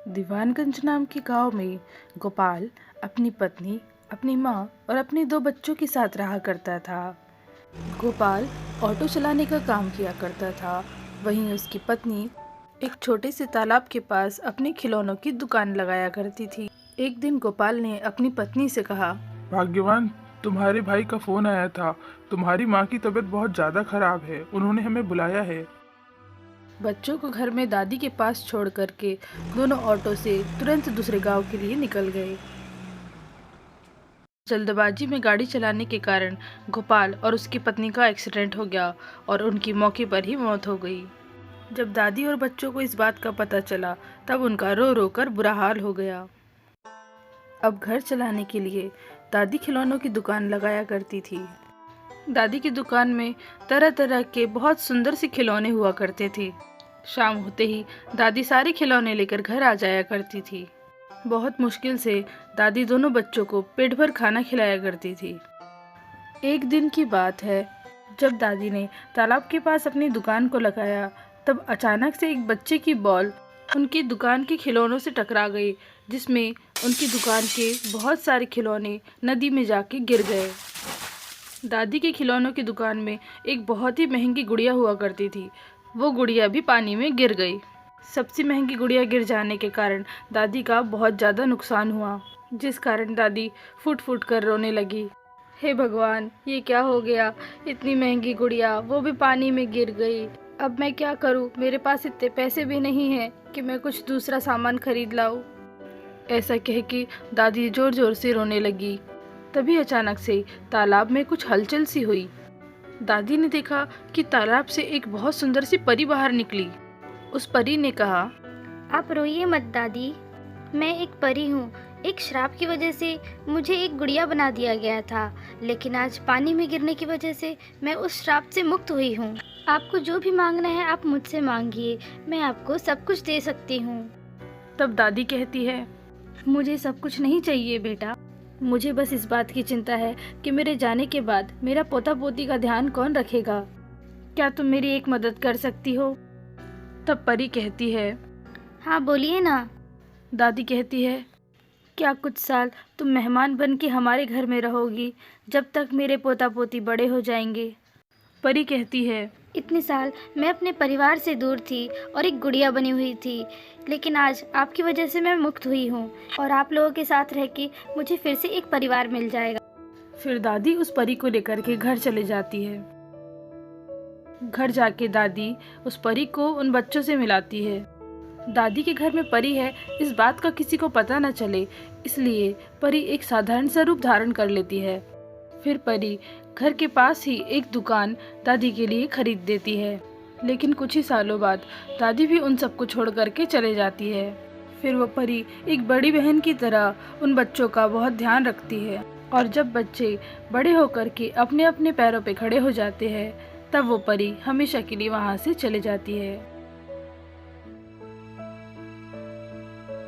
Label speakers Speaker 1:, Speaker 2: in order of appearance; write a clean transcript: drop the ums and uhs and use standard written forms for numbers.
Speaker 1: दीवानगंज नाम के गांव में गोपाल अपनी पत्नी, अपनी माँ और अपने 2 बच्चों के साथ रहा करता था। गोपाल ऑटो चलाने का काम किया करता था। वहीं उसकी पत्नी एक छोटे से तालाब के पास अपने खिलौनों की दुकान लगाया करती थी। एक दिन गोपाल ने अपनी पत्नी से कहा,
Speaker 2: भाग्यवान, तुम्हारे भाई का फोन आया था। तुम्हारी माँ की तबीयत बहुत ज्यादा खराब है, उन्होंने हमें बुलाया है।
Speaker 1: बच्चों को घर में दादी के पास छोड़ करके दोनों ऑटो से तुरंत दूसरे गांव के लिए निकल गए। जल्दबाजी में गाड़ी चलाने के कारण गोपाल और उसकी पत्नी का एक्सीडेंट हो गया और उनकी मौके पर ही मौत हो गई। जब दादी और बच्चों को इस बात का पता चला तब उनका रो रो कर बुरा हाल हो गया। अब घर चलाने के लिए दादी खिलौनों की दुकान लगाया करती थी। दादी की दुकान में तरह तरह के बहुत सुंदर से खिलौने हुआ करते थे। शाम होते ही दादी सारे खिलौने लेकर घर आ जाया करती थी। बहुत मुश्किल से दादी दोनों बच्चों को पेट भर खाना खिलाया करती थी। एक दिन की बात है, जब दादी ने तालाब के पास अपनी दुकान को लगाया तब अचानक से एक बच्चे की बॉल उनकी दुकान के खिलौनों से टकरा गई, जिसमें उनकी दुकान के बहुत सारे खिलौने नदी में जाके गिर गए। दादी के खिलौनों की दुकान में एक बहुत ही महंगी गुड़िया हुआ करती थी। वो गुड़िया भी पानी में गिर गई। सबसे महंगी गुड़िया गिर जाने के कारण दादी का बहुत ज़्यादा नुकसान हुआ, जिस कारण दादी फुट फुट कर रोने लगी। हे भगवान, ये क्या हो गया? इतनी महंगी गुड़िया वो भी पानी में गिर गई। अब मैं क्या करूँ? मेरे पास इतने पैसे भी नहीं हैं कि मैं कुछ दूसरा सामान खरीद लाऊं। ऐसा कह के दादी जोर जोर से रोने लगी। तभी अचानक से तालाब में कुछ हलचल सी हुई। दादी ने देखा कि तालाब से एक बहुत सुंदर सी परी बाहर निकली। उस परी ने कहा,
Speaker 3: आप रोइए मत दादी, मैं एक परी हूँ। एक श्राप की वजह से मुझे एक गुड़िया बना दिया गया था, लेकिन आज पानी में गिरने की वजह से मैं उस श्राप से मुक्त हुई हूँ। आपको जो भी मांगना है आप मुझसे मांगिए, मैं आपको सब कुछ दे सकती हूँ।
Speaker 1: तब दादी कहती है, मुझे सब कुछ नहीं चाहिए बेटा, मुझे बस इस बात की चिंता है कि मेरे जाने के बाद मेरा पोता पोती का ध्यान कौन रखेगा। क्या तुम मेरी एक मदद कर सकती हो? तब परी कहती है,
Speaker 3: हाँ बोलिए ना।
Speaker 1: दादी कहती है, क्या कुछ साल तुम मेहमान बन के हमारे घर में रहोगी जब तक मेरे पोता पोती बड़े हो जाएंगे? परी कहती है,
Speaker 3: इतने साल मैं अपने परिवार से दूर थी और एक गुड़िया बनी हुई थी, लेकिन आज आपकी वजह से मैं मुक्त हुई हूँ और आप लोगों के साथ रह के मुझे फिर से एक परिवार मिल जाएगा।
Speaker 1: फिर दादी उस परी को लेकर के घर चले जाती है। घर जाके दादी उस परी को उन बच्चों से मिलाती है। दादी के घर में परी है इस बात का किसी को पता न चले, इसलिए परी एक साधारण सा रूप धारण कर लेती है। फिर परी घर के पास ही एक दुकान दादी के लिए खरीद देती है, लेकिन कुछ ही सालों बाद दादी भी उन सबको छोड़ करके चले जाती है। फिर वो परी एक बड़ी बहन की तरह उन बच्चों का बहुत ध्यान रखती है, और जब बच्चे बड़े होकर के अपने अपने पैरों पे खड़े हो जाते हैं तब वो परी हमेशा के लिए वहाँ से चले जाती है।